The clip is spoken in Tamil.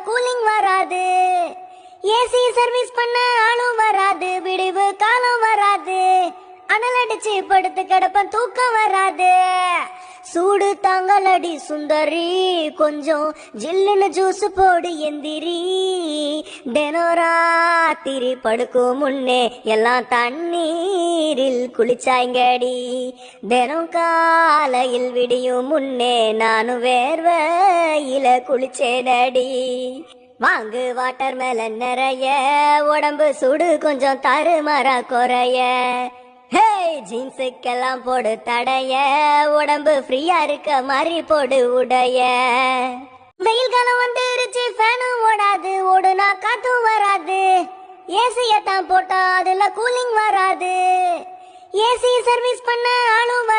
கூலிங் வராது. ஏசி சர்வீஸ் பண்ண ஆளும் வராது. விடிவு காலம் வராது. அனல் அடிச்சு படுத்து கிடப்பன் தூக்கம் வராது. சூடு தாங்கலடி சுந்தரி, கொஞ்சம் ஜில்லுன்னு ஜூஸ் போடு எந்திரி. தினராத்திரி படுக்கும் முன்னே எல்லாம் தண்ணீரில் குளிச்சாய்ங்கடி. தினம் காலையில் விடியும் முன்னே நானும் வேர்வையில குளிச்சேனடி. வாங்கு வாட்டர் மேல நிறைய, உடம்பு சுடு கொஞ்சம் தருமரா குறைய. ஹே ஜீன்ஸுக்கெல்லாம் போடு தடைய, உடம்பு ஃப்ரீயா இருக்க மாதிரி போடு உடைய. வெயில் காலம் வந்துருச்சு, ஃபேனும் ஓடாது. ஓடுனா காத்தும் வராது. ஏசியத்தான் போட்டா அதுல கூலிங் வராது. ஏசி சர்வீஸ் பண்ண ஆளும் வராது.